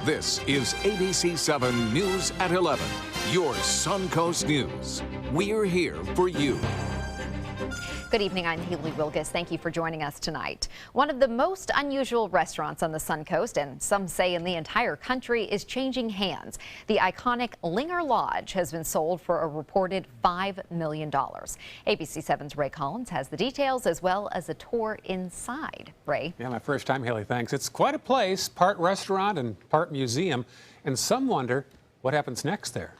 This is ABC7 News at 11, your Suncoast News. We're here for you. Good evening, I'm Haley Wilgus. Thank you for joining us tonight. One of the most unusual restaurants on the Suncoast, and some say in the entire country, is changing hands. The iconic Linger Lodge has been sold for a reported $5 million. ABC7's Ray Collins has the details as well as a tour inside. Ray? Yeah, my first time, Haley, thanks. It's quite a place, part restaurant and part museum, and some wonder what happens next there.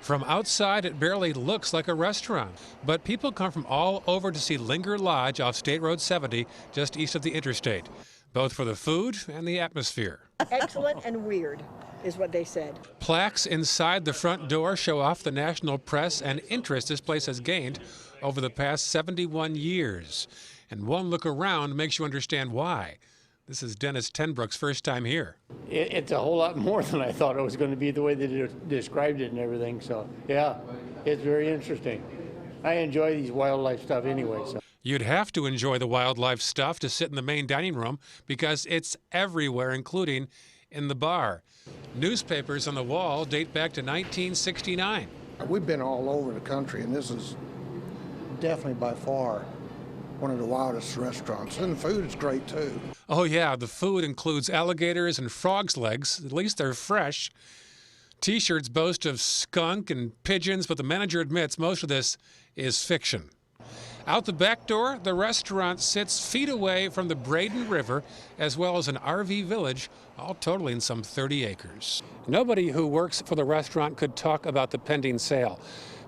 From outside, it barely looks like a restaurant, but people come from all over to see Linger Lodge off State Road 70, just east of the interstate, both for the food and the atmosphere. Excellent and weird is what they said. Plaques inside the front door show off the national press and interest this place has gained over the past 71 years. And one look around makes you understand why. This is Dennis Tenbrook's first time here. It's a whole lot more than I thought it was going to be, the way they described it and everything. So, yeah, it's very interesting. I enjoy these wildlife stuff anyway. So. You'd have to enjoy the wildlife stuff to sit in the main dining room because it's everywhere, including in the bar. Newspapers on the wall date back to 1969. We've been all over the country, and this is definitely by far one of the wildest restaurants, and the food is great too. Oh yeah, the food includes alligators and frogs' legs. At least they're fresh. T-shirts boast of skunk and pigeons, but the manager admits most of this is fiction. Out the back door, the restaurant sits feet away from the Braden River, as well as an RV village, all totaling some 30 acres. Nobody who works for the restaurant could talk about the pending sale,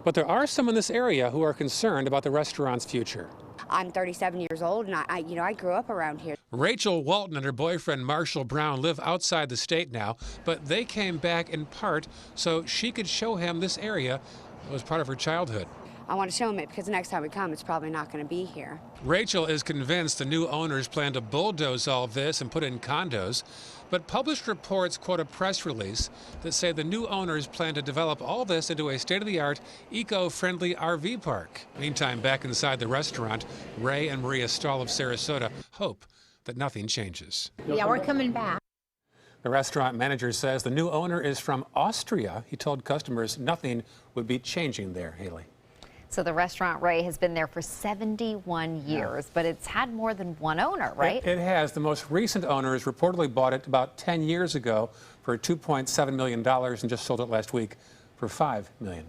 but there are some in this area who are concerned about the restaurant's future. I'm 37 years old, and I grew up around here. Rachel Walton and her boyfriend Marshall Brown live outside the state now, but they came back in part so she could show him this area that was part of her childhood. I want to show him it because the next time we come, it's probably not going to be here. Rachel is convinced the new owners plan to bulldoze all this and put in condos, but published reports quote a press release that say the new owners plan to develop all this into a state-of-the-art, eco-friendly RV park. Meantime, back inside the restaurant, Ray and Maria Stahl of Sarasota hope that nothing changes. Yeah, we're coming back. The restaurant manager says the new owner is from Austria. He told customers nothing would be changing there, Haley. So the restaurant, Ray, has been there for 71 years, but it's had more than one owner, right? It has. The most recent owners reportedly bought it about 10 years ago for $2.7 million and just sold it last week for $5 million.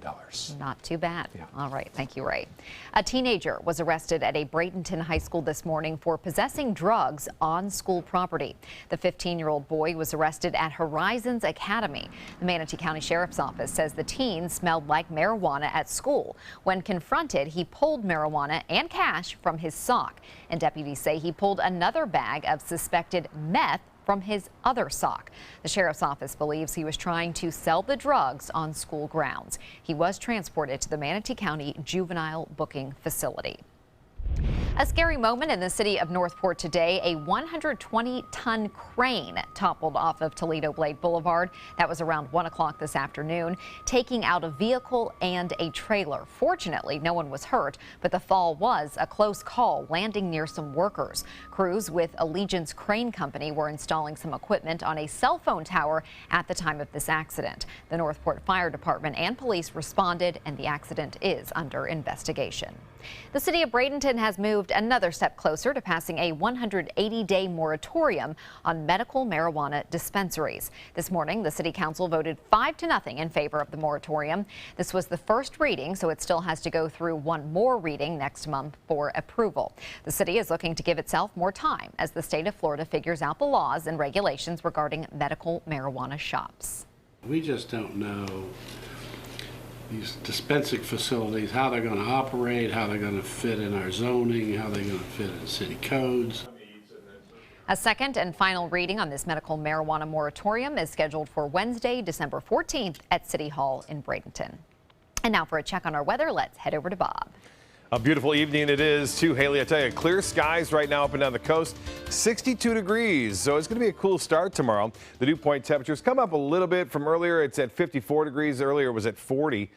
Not too bad. Yeah. All right. Thank you, Ray. A teenager was arrested at a Bradenton high school this morning for possessing drugs on school property. The 15-year-old boy was arrested at Horizons Academy. The Manatee County Sheriff's Office says the teen smelled like marijuana at school. When confronted, he pulled marijuana and cash from his sock. And deputies say he pulled another bag of suspected meth from his other sock. The sheriff's office believes he was trying to sell the drugs on school grounds. He was transported to the Manatee County Juvenile Booking Facility. A scary moment in the city of Northport today. A 120-ton crane toppled off of Toledo Blade Boulevard. That was around 1 o'clock this afternoon, taking out a vehicle and a trailer. Fortunately, no one was hurt, but the fall was a close call, landing near some workers. Crews with Allegiance Crane Company were installing some equipment on a cell phone tower at the time of this accident. The Northport Fire Department and police responded, and the accident is under investigation. The city of Bradenton has moved another step closer to passing a 180-day moratorium on medical marijuana dispensaries. This morning, the city council voted 5-0 in favor of the moratorium. This was the first reading, so it still has to go through one more reading next month for approval. The city is looking to give itself more time as the state of Florida figures out the laws and regulations regarding medical marijuana shops. We just don't know these dispensing facilities, how they're going to operate, how they're going to fit in our zoning, how they're going to fit in city codes. A second and final reading on this medical marijuana moratorium is scheduled for Wednesday, December 14th at City Hall in Bradenton. And now for a check on our weather, let's head over to Bob. A beautiful evening it is too, Haley. I tell you, clear skies right now up and down the coast, 62 degrees. So it's going to be a cool start tomorrow. The dew point temperatures come up a little bit from earlier. It's at 54 degrees. Earlier it was at 40.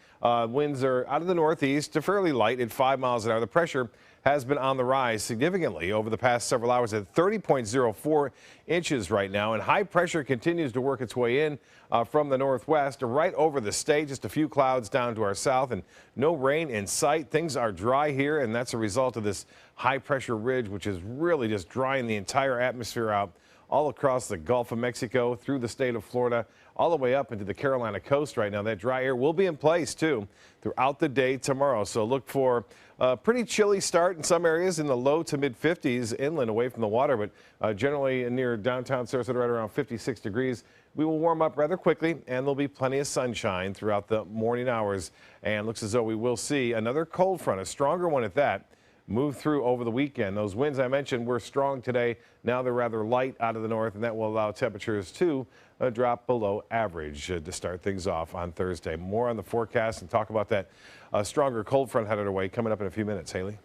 Winds are out of the northeast, fairly light at 5 miles an hour. The pressure has been on the rise significantly over the past several hours at 30.04 inches right now, and high pressure continues to work its way in from the northwest right over the state. Just a few clouds down to our south and no rain in sight. Things are dry here, and that's a result of this high pressure ridge, which is really just drying the entire atmosphere out all across the Gulf of Mexico, through the state of Florida, all the way up into the Carolina coast right now. That dry air will be in place, too, throughout the day tomorrow. So look for a pretty chilly start in some areas in the low to mid 50s inland away from the water, but generally near downtown Sarasota right around 56 degrees. We will warm up rather quickly, and there'll be plenty of sunshine throughout the morning hours. And looks as though we will see another cold front, a stronger one at that, move through over the weekend. Those winds I mentioned were strong today. Now they're rather light out of the north, and that will allow temperatures to drop below average to start things off on Thursday. More on the forecast and talk about that stronger cold front headed our way coming up in a few minutes. Haley.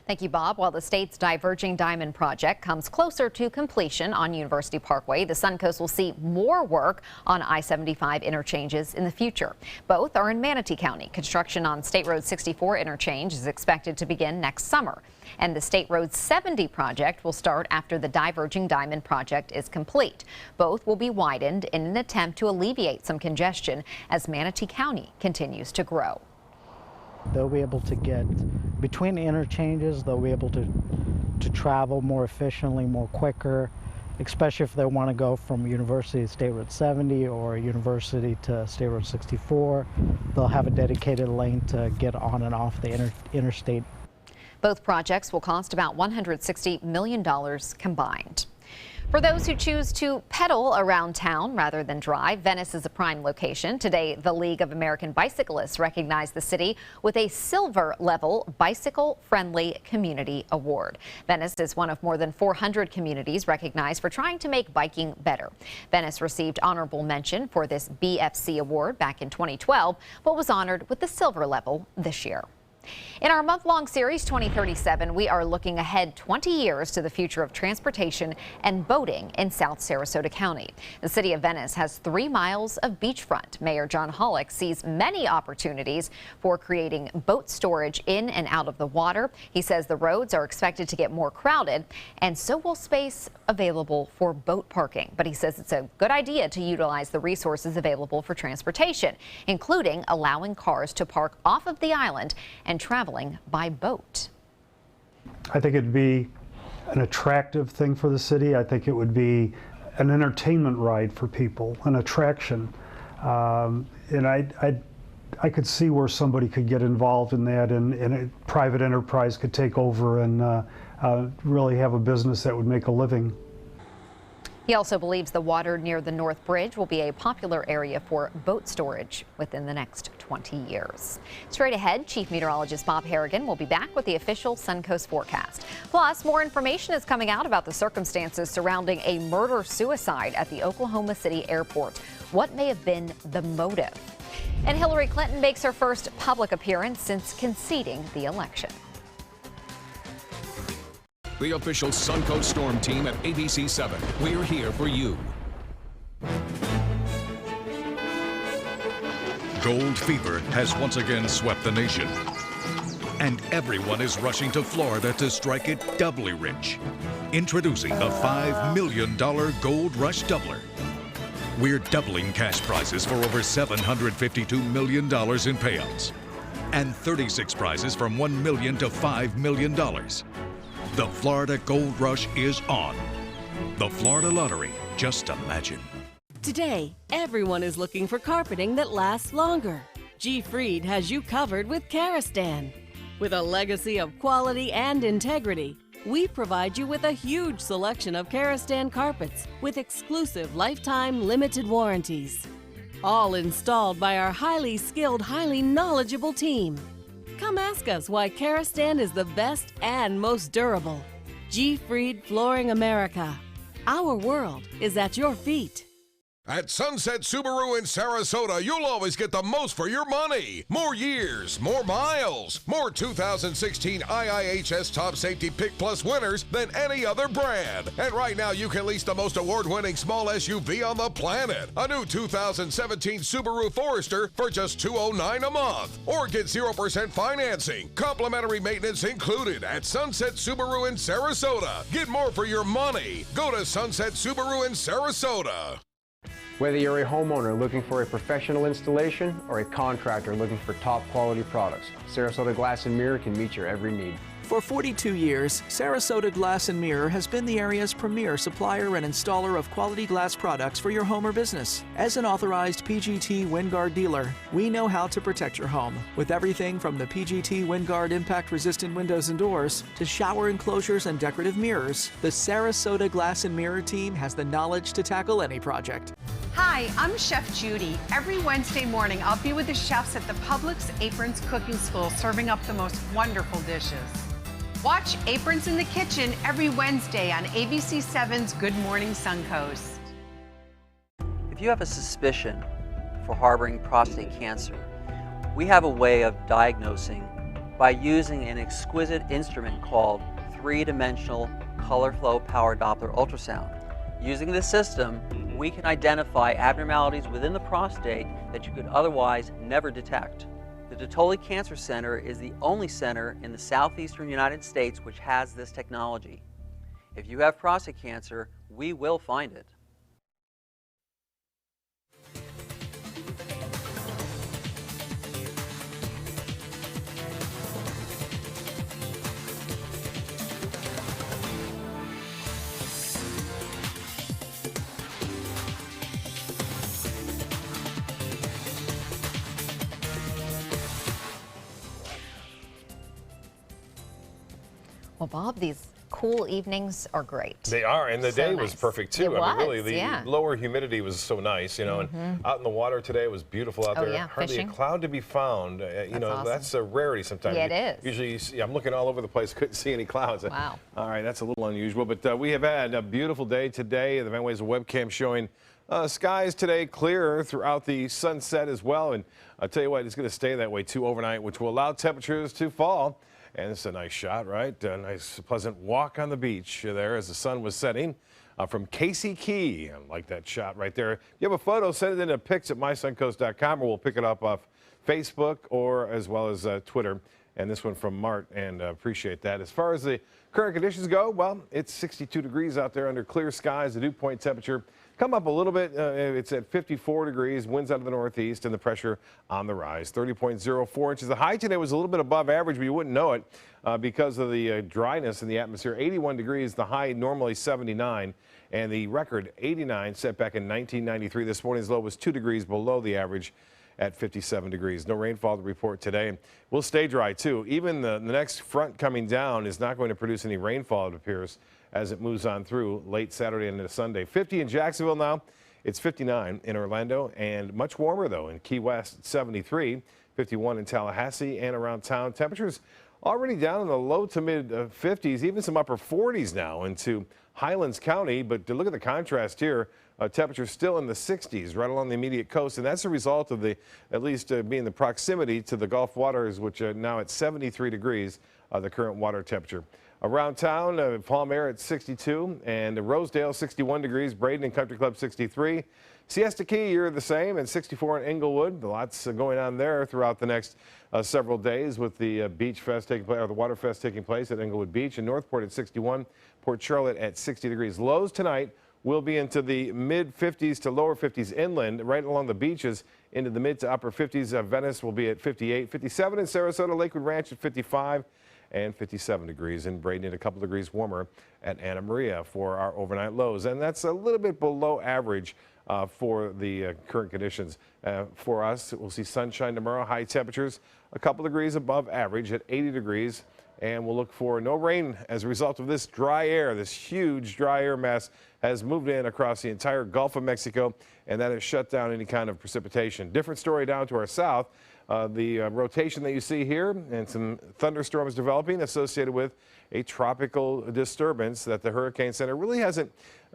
Thank you, Bob. While the state's Diverging Diamond project comes closer to completion on University Parkway, the Suncoast will see more work on I-75 interchanges in the future. Both are in Manatee County. Construction on State Road 64 interchange is expected to begin next summer. And the State Road 70 project will start after the Diverging Diamond project is complete. Both will be widened in an attempt to alleviate some congestion as Manatee County continues to grow. They'll be able to get between the interchanges. They'll be able to travel more efficiently, more quicker, especially if they want to go from University to State Road 70 or University to State Road 64. They'll have a dedicated lane to get on and off the interstate. Both projects will cost about $160 million combined. For those who choose to pedal around town rather than drive, Venice is a prime location. Today, the League of American Bicyclists recognized the city with a silver-level bicycle-friendly community award. Venice is one of more than 400 communities recognized for trying to make biking better. Venice received honorable mention for this BFC award back in 2012, but was honored with the silver level this year. In our month-long series 2037, we are looking ahead 20 years to the future of transportation and boating in South Sarasota County. The city of Venice has 3 miles of beachfront. Mayor John Hollick sees many opportunities for creating boat storage in and out of the water. He says the roads are expected to get more crowded, and so will space available for boat parking. But he says it's a good idea to utilize the resources available for transportation, including allowing cars to park off of the island and traveling by boat. I think it'd be an attractive thing for the city. I think it would be an entertainment ride for people, an attraction. And I could see where somebody could get involved in that, and a private enterprise could take over and really have a business that would make a living. He also believes the water near the North Bridge will be a popular area for boat storage within the next 20 years. Straight ahead, Chief Meteorologist Bob Harrigan will be back with the official Suncoast forecast. Plus, more information is coming out about the circumstances surrounding a murder-suicide at the Oklahoma City airport. What may have been the motive? And Hillary Clinton makes her first public appearance since conceding the election. The official Suncoast Storm team at ABC7. We're here for you. Gold fever has once again swept the nation. And everyone is rushing to Florida to strike it doubly rich. Introducing the $5 million Gold Rush Doubler. We're doubling cash prizes for over $752 million in payouts. And 36 prizes from $1 million to $5 million. The Florida Gold Rush is on. The Florida Lottery, just imagine. Today, everyone is looking for carpeting that lasts longer. G. Fried has you covered with Karastan. With a legacy of quality and integrity, we provide you with a huge selection of Karastan carpets with exclusive lifetime limited warranties. All installed by our highly skilled, highly knowledgeable team. Come ask us why Karastan is the best and most durable. G. Fried Flooring America. Our world is at your feet. At Sunset Subaru in Sarasota, you'll always get the most for your money. More years, more miles, more 2016 IIHS Top Safety Pick Plus winners than any other brand. And right now, you can lease the most award-winning small SUV on the planet. A new 2017 Subaru Forester for just $209 a month. Or get 0% financing. Complimentary maintenance included at Sunset Subaru in Sarasota. Get more for your money. Go to Sunset Subaru in Sarasota. Whether you're a homeowner looking for a professional installation or a contractor looking for top quality products, Sarasota Glass and Mirror can meet your every need. For 42 years, Sarasota Glass and Mirror has been the area's premier supplier and installer of quality glass products for your home or business. As an authorized PGT WinGuard dealer, we know how to protect your home with everything from the PGT WinGuard impact-resistant windows and doors to shower enclosures and decorative mirrors. The Sarasota Glass and Mirror team has the knowledge to tackle any project. Hi, I'm Chef Judy. Every Wednesday morning, I'll be with the chefs at the Publix Aprons Cooking School serving up the most wonderful dishes. Watch Aprons in the Kitchen every Wednesday on ABC7's Good Morning Suncoast. If you have a suspicion for harboring prostate cancer, we have a way of diagnosing by using an exquisite instrument called three-dimensional color flow power Doppler ultrasound. Using this system, we can identify abnormalities within the prostate that you could otherwise never detect. The Dottole Cancer Center is the only center in the southeastern United States which has this technology. If you have prostate cancer, we will find it. Well, Bob, these cool evenings are great. They are, and the day was perfect too. It I mean, was, really, the lower humidity was so nice, you know, and out in the water today it was beautiful out there. Yeah, hardly fishing. a cloud to be found. You know, awesome. that's a rarity sometimes. Yeah, it is. Usually, you see, I'm looking all over the place, couldn't see any clouds. Wow. All right, that's a little unusual, but we have had a beautiful day today. The Van Ways webcam showing skies today clear throughout the sunset as well, and I'll tell you what, it's going to stay that way too overnight, which will allow temperatures to fall. And it's a nice shot, right? A nice, pleasant walk on the beach there as the sun was setting from Casey Key. I like that shot right there. If you have a photo, send it in a pics at mysuncoast.com, or we'll pick it up off Facebook or as well as Twitter. And this one from Mart, and appreciate that. As far as the current conditions go, well, it's 62 degrees out there under clear skies. The dew point temperature come up a little bit. It's at 54 degrees, winds out of the northeast, and the pressure on the rise. 30.04 inches. The high today was a little bit above average, but you wouldn't know it because of the dryness in the atmosphere. 81 degrees, the high normally 79, and the record 89 set back in 1993. This morning's low was 2 degrees below the average at 57 degrees. No rainfall to report today. We'll stay dry too. Even the next front coming down is not going to produce any rainfall, it appears, as it moves on through late Saturday and into Sunday. 50 in Jacksonville now. It's 59 in Orlando, and much warmer though in Key West, 73, 51 in Tallahassee and around town. Temperatures already down in the low to mid 50s, even some upper 40s now into Highlands County. But to look at the contrast here, temperatures still in the 60s right along the immediate coast, and that's a result of the, at least being the proximity to the Gulf waters, which are now at 73 degrees, the current water temperature. Around town, Palm Air at 62, and Rosedale 61 degrees, Braden and Country Club 63. Siesta Key, you're the same, and 64 in Englewood. Lots going on there throughout the next several days with the Beach Fest taking place, or the Water Fest taking place at Englewood Beach, and Northport at 61, Port Charlotte at 60 degrees. Lows tonight will be into the mid 50s to lower 50s inland, right along the beaches into the mid to upper 50s. Venice will be at 58, 57 in Sarasota, Lakewood Ranch at 55. And 57 degrees in Braden, and a couple degrees warmer at Anna Maria for our overnight lows. And that's a little bit below average for the current conditions. For us, we'll see sunshine tomorrow, high temperatures, a couple degrees above average at 80 degrees. And we'll look for no rain as a result of this dry air. This huge dry air mass has moved in across the entire Gulf of Mexico, and that has shut down any kind of precipitation. Different story down to our south. The rotation that you see here and some thunderstorms developing associated with a tropical disturbance that the Hurricane Center really hasn't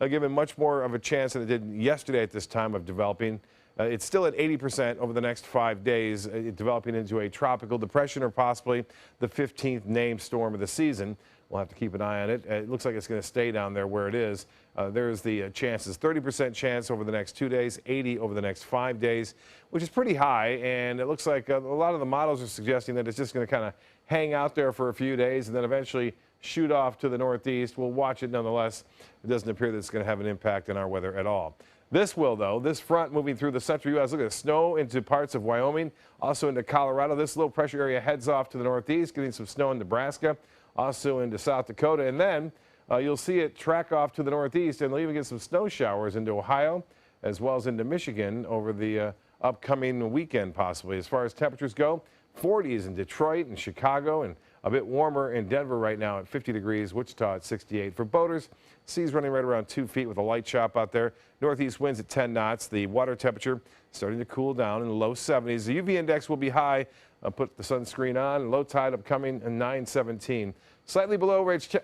given much more of a chance than it did yesterday at this time of developing. It's still at 80% over the next 5 days, developing into a tropical depression or possibly the 15th named storm of the season. We'll have to keep an eye on it. It looks like it's going to stay down there where it is. There's the chances, 30% chance over the next 2 days, 80 over the next 5 days, which is pretty high. And it looks like a lot of the models are suggesting that it's just going to kind of hang out there for a few days and then eventually shoot off to the northeast. We'll watch it nonetheless. It doesn't appear that it's going to have an impact on our weather at all. This will, though. This front moving through the central U.S. Look at the snow into parts of Wyoming, also into Colorado. This low pressure area heads off to the northeast, getting some snow in Nebraska, also into South Dakota. And then you'll see it track off to the northeast, and they'll even get some snow showers into Ohio as well as into Michigan over the upcoming weekend, possibly. As far as temperatures go, 40s in Detroit and Chicago, and a bit warmer in Denver right now at 50 degrees, Wichita at 68. For boaters, seas running right around 2 feet with a light chop out there. Northeast winds at 10 knots. The water temperature starting to cool down in the low 70s. The UV index will be high. Put the sunscreen on. Low tide upcoming at 9:17. Slightly below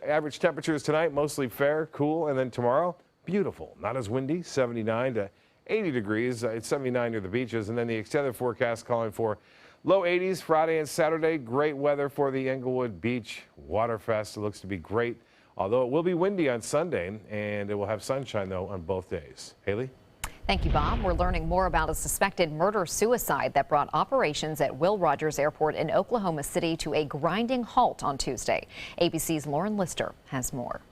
average temperatures tonight, mostly fair, cool. And then tomorrow, beautiful. Not as windy, 79 to 80 degrees. It's 79 near the beaches. And then the extended forecast calling for low 80s Friday and Saturday. Great weather for the Englewood Beach Waterfest. It looks to be great, although it will be windy on Sunday, and it will have sunshine, though, on both days. Haley? Thank you, Bob. We're learning more about a suspected murder-suicide that brought operations at Will Rogers Airport in Oklahoma City to a grinding halt on Tuesday. ABC's Lauren Lister has more.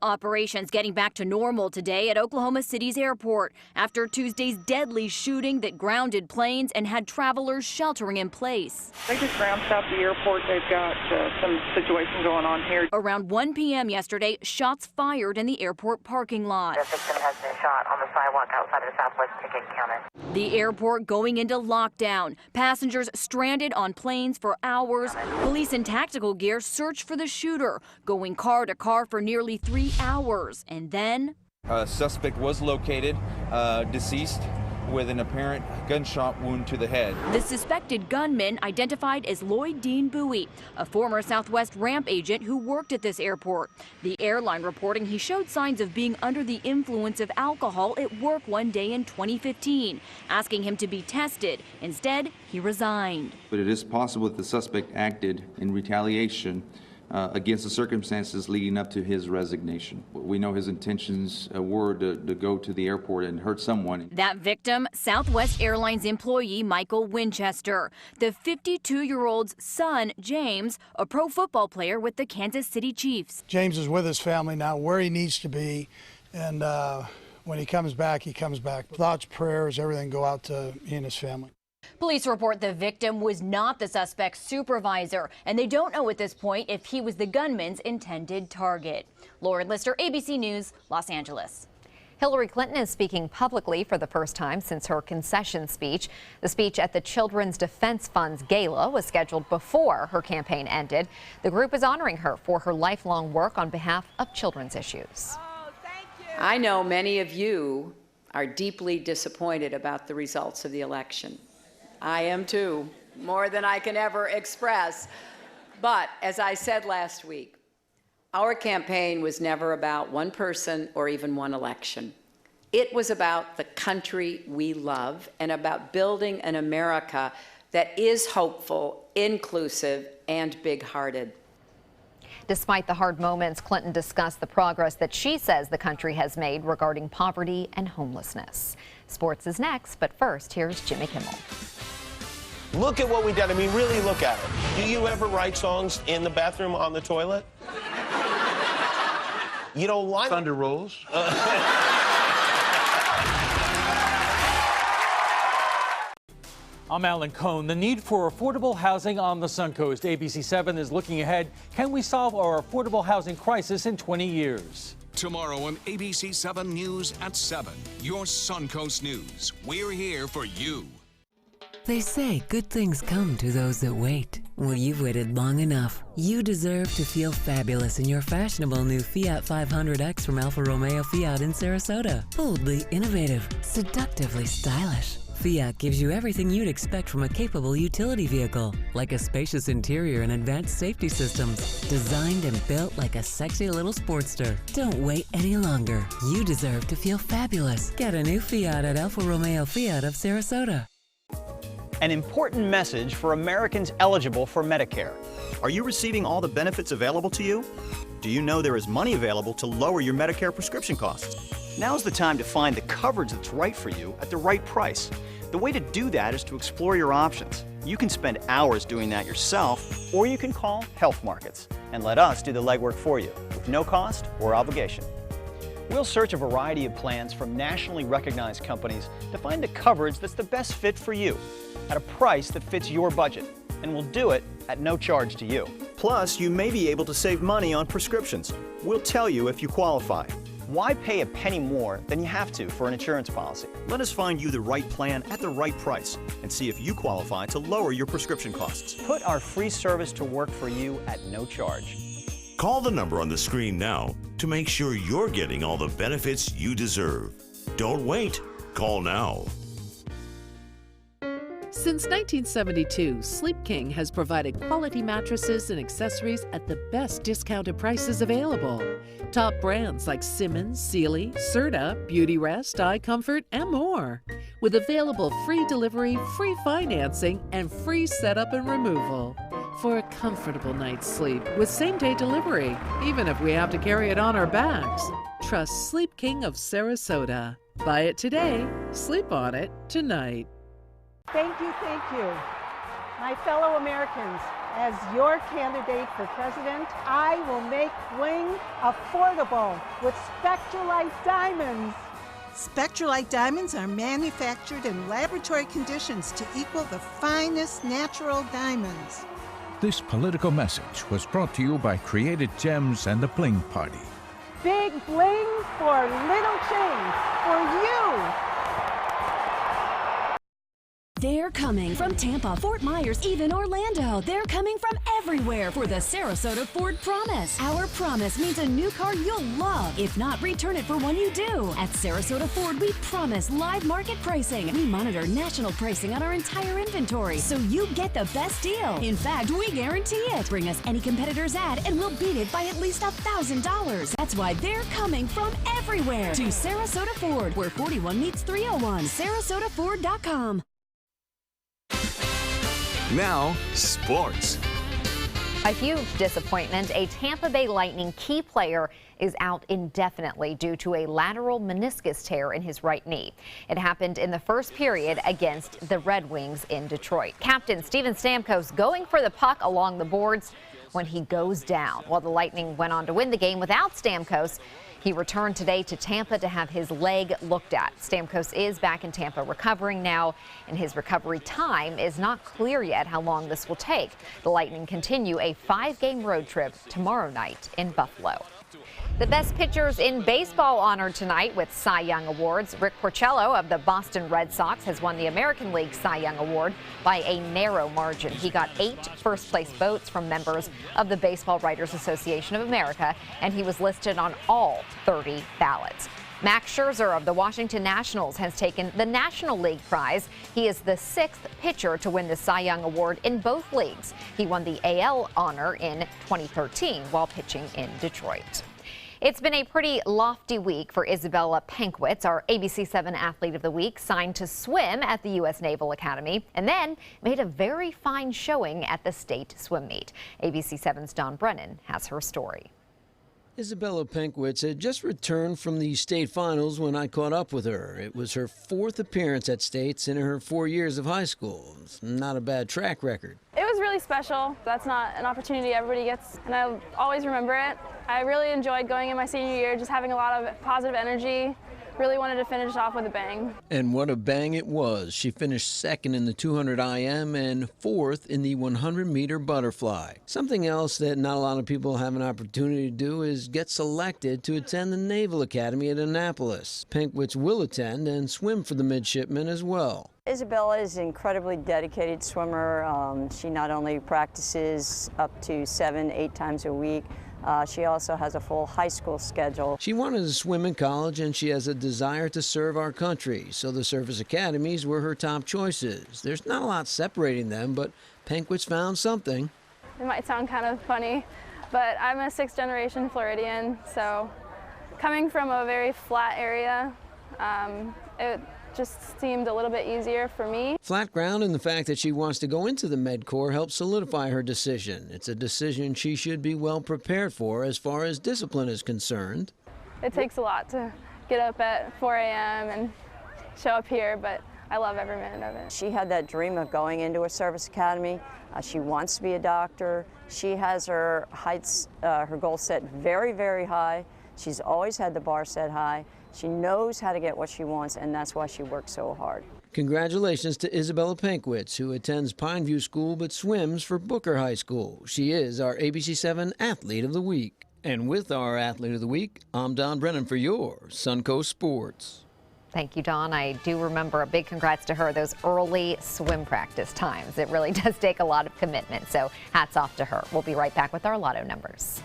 Operations getting back to normal today at Oklahoma City's airport after Tuesday's deadly shooting that grounded planes and had travelers sheltering in place. They just ramped up the airport. They've got some situation going on here. Around 1 p.m. yesterday, shots fired in the airport parking lot. The victim has been shot on the sidewalk outside of the Southwest ticket counter. The airport going into lockdown. Passengers stranded on planes for hours. Police in tactical gear search for the shooter, going car to car for nearly 3 hours. And then a suspect was located, deceased, with an apparent gunshot wound to the head. The suspected gunman identified as Lloyd Dean Bowie, a former Southwest ramp agent who worked at this airport. The airline reporting he showed signs of being under the influence of alcohol at work one day in 2015, asking him to be tested. Instead, he resigned. But it is possible that the suspect acted in retaliation against the circumstances leading up to his resignation. We know his intentions were to go to the airport and hurt someone. That victim, Southwest Airlines employee Michael Winchester, the 52-year-old's son, James, a pro football player with the Kansas City Chiefs. James is with his family now, where he needs to be, and when he comes back, he comes back. Thoughts, prayers, everything go out to he and his family. Police report the victim was not the suspect's supervisor, and they don't know at this point if he was the gunman's intended target. Lauren Lister, ABC News, Los Angeles. Hillary Clinton is speaking publicly for the first time since her concession speech. The speech at the Children's Defense Fund's gala was scheduled before her campaign ended. The group is honoring her for her lifelong work on behalf of children's issues. I know many of you are deeply disappointed about the results of the election. I am too, more than I can ever express. But as I said last week, our campaign was never about one person or even one election. It was about the country we love and about building an America that is hopeful, inclusive, and big-hearted. Despite the hard moments, Clinton discussed the progress that she says the country has made regarding poverty and homelessness. Sports is next, but first, here's Jimmy Kimmel. Look at what we've done. I mean, really look at it. Do you ever write songs in the bathroom on the toilet? You don't like Thunder rolls. I'm Alan Cohn. The need for affordable housing on the Suncoast. ABC7 is looking ahead. Can we solve our affordable housing crisis in 20 years? Tomorrow on ABC7 News at 7. Your Suncoast News. We're here for you. They say good things come to those that wait. Well, you've waited long enough. You deserve to feel fabulous in your fashionable new Fiat 500X from Alfa Romeo Fiat in Sarasota. Boldly innovative, seductively stylish. Fiat gives you everything you'd expect from a capable utility vehicle, like a spacious interior and advanced safety systems, designed and built like a sexy little Sportster. Don't wait any longer. You deserve to feel fabulous. Get a new Fiat at Alfa Romeo Fiat of Sarasota. An important message for Americans eligible for Medicare. Are you receiving all the benefits available to you? Do you know there is money available to lower your Medicare prescription costs? Now's the time to find the coverage that's right for you at the right price. The way to do that is to explore your options. You can spend hours doing that yourself, or you can call Health Markets and let us do the legwork for you with no cost or obligation. We'll search a variety of plans from nationally recognized companies to find the coverage that's the best fit for you at a price that fits your budget, and we'll do it at no charge to you. Plus, you may be able to save money on prescriptions. We'll tell you if you qualify. Why pay a penny more than you have to for an insurance policy? Let us find you the right plan at the right price and see if you qualify to lower your prescription costs. Put our free service to work for you at no charge. Call the number on the screen now to make sure you're getting all the benefits you deserve. Don't wait. Call now. Since 1972, Sleep King has provided quality mattresses and accessories at the best discounted prices available. Top brands like Simmons, Sealy, Serta, Beautyrest, iComfort, and more. With available free delivery, free financing, and free setup and removal. For a comfortable night's sleep with same-day delivery, even if we have to carry it on our backs. Trust Sleep King of Sarasota. Buy it today, sleep on it tonight. Thank you, my fellow Americans. As your candidate for president, I will make Bling affordable with Spectralite diamonds. Spectralite diamonds are manufactured in laboratory conditions to equal the finest natural diamonds. This political message was brought to you by Created Gems and the Bling Party. Big bling for little change for you. They're coming from Tampa, Fort Myers, even Orlando. They're coming from everywhere for the Sarasota Ford Promise. Our promise means a new car you'll love. If not, return it for one you do. At Sarasota Ford, we promise live market pricing. We monitor national pricing on our entire inventory, so you get the best deal. In fact, we guarantee it. Bring us any competitor's ad, and we'll beat it by at least $1,000. That's why they're coming from everywhere to Sarasota Ford, where 41 meets 301. SarasotaFord.com. Now, sports. A huge disappointment. A Tampa Bay Lightning key player is out indefinitely due to a lateral meniscus tear in his right knee. It happened in the first period against the Red Wings in Detroit. Captain Steven Stamkos going for the puck along the boards when he goes down. While the Lightning went on to win the game without Stamkos, he returned today to Tampa to have his leg looked at. Stamkos is back in Tampa recovering now, and his recovery time is not clear yet how long this will take. The Lightning continue a 5-game road trip tomorrow night in Buffalo. The best pitchers in baseball honored tonight with Cy Young Awards. Rick Porcello of the Boston Red Sox has won the American League Cy Young Award by a narrow margin. He got 8 first-place votes from members of the Baseball Writers Association of America, and he was listed on all 30 ballots. Max Scherzer of the Washington Nationals has taken the National League prize. He is the 6th pitcher to win the Cy Young Award in both leagues. He won the AL honor in 2013 while pitching in Detroit. It's been a pretty lofty week for Isabella Penkwitz, our ABC7 Athlete of the Week, signed to swim at the U.S. Naval Academy, and then made a very fine showing at the state swim meet. ABC7's Don Brennan has her story. Isabella Penkwitz had just returned from the state finals when I caught up with her. It was her 4th appearance at states in her 4 years of high school. It's not a bad track record. It was really special. That's not an opportunity everybody gets, and I always remember it. I really enjoyed going in my senior year, just having a lot of positive energy. Really wanted to finish off with a bang. And what a bang it was. She finished 2nd in the 200 IM and 4th in the 100-meter butterfly. Something else that not a lot of people have an opportunity to do is get selected to attend the Naval Academy at Annapolis. Penkwitz will attend and swim for the midshipmen as well. Isabella is an incredibly dedicated swimmer. She not only practices up to 7-8 times a week, She also has a full high school schedule. She wanted to swim in college, and she has a desire to serve our country, so the service academies were her top choices. There's not a lot separating them, but Penquit's found something. It might sound kind of funny, but I'm a 6th generation Floridian, so coming from a very flat area, it just seemed a little bit easier for me. Flat ground and the fact that she wants to go into the Med Corps helps solidify her decision. It's a decision she should be well prepared for as far as discipline is concerned. It takes a lot to get up at 4 a.m. and show up here, but I love every minute of it. She had that dream of going into a service academy. She wants to be a doctor. She has her heights, her goal set very, very high. She's always had the bar set high. She knows how to get what she wants, and that's why she works so hard. Congratulations to Isabella Penkwitz, who attends Pineview School but swims for Booker High School. She is our ABC7 Athlete of the Week. And with our Athlete of the Week, I'm Don Brennan for your Suncoast Sports. Thank you, Don. I do remember a big congrats to her, those early swim practice times. It really does take a lot of commitment, so hats off to her. We'll be right back with our lotto numbers.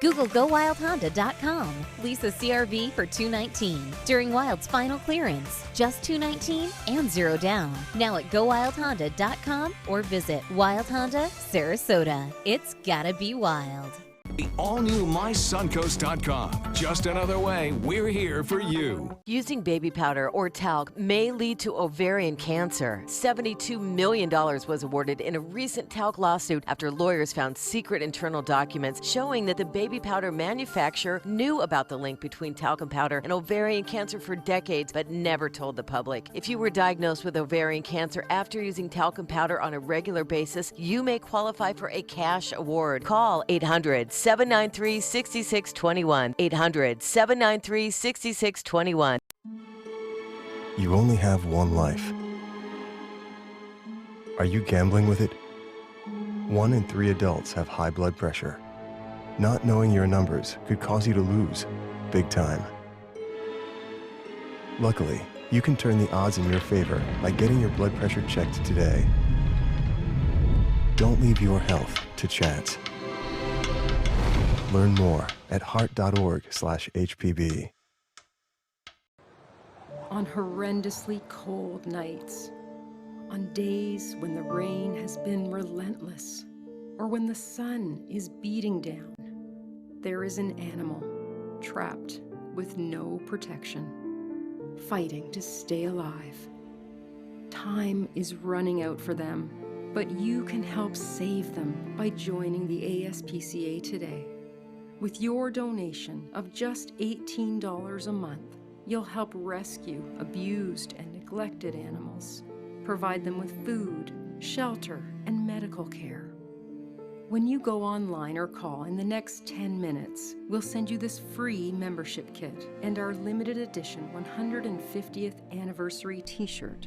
Google GoWildHonda.com. Lease a CRV for $219 during Wild's final clearance. Just $219 and 0 down. Now at GoWildHonda.com or visit Wild Honda, Sarasota. It's gotta be wild. The all-new MySuncoast.com. Just another way we're here for you. Using baby powder or talc may lead to ovarian cancer. $72 million was awarded in a recent talc lawsuit after lawyers found secret internal documents showing that the baby powder manufacturer knew about the link between talcum powder and ovarian cancer for decades, but never told the public. If you were diagnosed with ovarian cancer after using talcum powder on a regular basis, you may qualify for a cash award. Call 800-793-6621. 800-793-6621. You only have one life. Are you gambling with it? 1 in 3 adults have high blood pressure. Not knowing your numbers could cause you to lose, big time. Luckily, you can turn the odds in your favor by getting your blood pressure checked today. Don't leave your health to chance. Learn more at heart.org/HPB. On horrendously cold nights, on days when the rain has been relentless, or when the sun is beating down, there is an animal trapped with no protection, fighting to stay alive. Time is running out for them, but you can help save them by joining the ASPCA today. With your donation of just $18 a month, you'll help rescue abused and neglected animals, provide them with food, shelter, and medical care. When you go online or call in the next 10 minutes, we'll send you this free membership kit and our limited edition 150th anniversary t-shirt.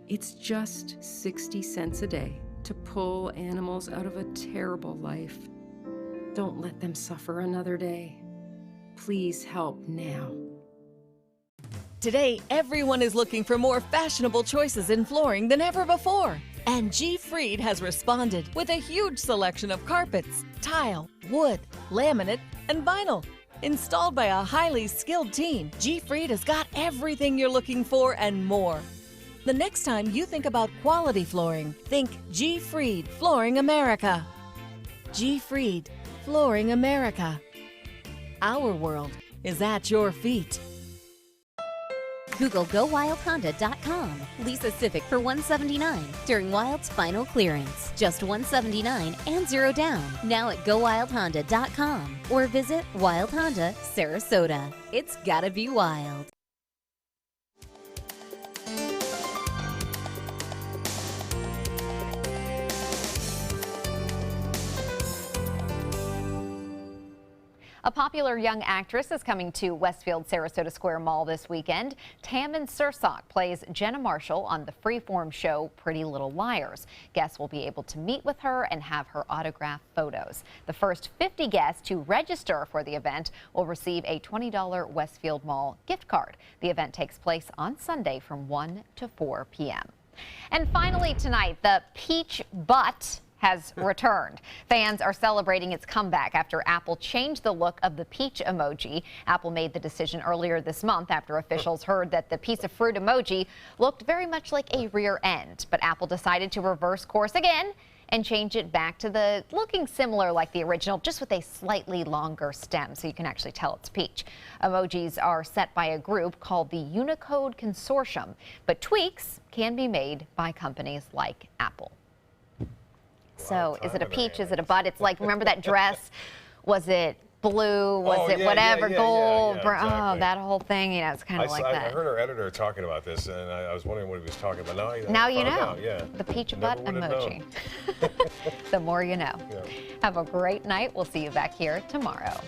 It's just 60 cents a day to pull animals out of a terrible life. Don't let them suffer another day. Please help now. Today, everyone is looking for more fashionable choices in flooring than ever before. And G. Fried has responded with a huge selection of carpets, tile, wood, laminate, and vinyl. Installed by a highly skilled team, G. Fried has got everything you're looking for and more. The next time you think about quality flooring, think G. Fried Flooring America. G. Fried Flooring America. Our world is at your feet. Google GoWildHonda.com. Lease a Civic for $179 during Wild's final clearance. Just $179 and 0 down. Now at GoWildHonda.com or visit Wild Honda, Sarasota. It's gotta be wild. A popular young actress is coming to Westfield Sarasota Square Mall this weekend. Tammin Sursok plays Jenna Marshall on the freeform show Pretty Little Liars. Guests will be able to meet with her and have her autograph photos. The first 50 guests to register for the event will receive a $20 Westfield Mall gift card. The event takes place on Sunday from 1 to 4 p.m. And finally tonight, the Peach Butt has returned. Fans are celebrating its comeback after Apple changed the look of the peach emoji. Apple made the decision earlier this month after officials heard that the piece of fruit emoji looked very much like a rear end. But Apple decided to reverse course again and change it back to the looking similar like the original, just with a slightly longer stem, so you can actually tell it's peach. Emojis are set by a group called the Unicode Consortium, but tweaks can be made by companies like Apple. So is it a peach? Is it a bud? It's like, remember that dress? Was it blue? Was it whatever? Gold? Exactly. Oh, that whole thing. You know, it's kind of like that. I heard our editor talking about this, and I was wondering what he was talking about. Now you know. Out, yeah. The peach butt emoji. The more you know. Yeah. Have a great night. We'll see you back here tomorrow.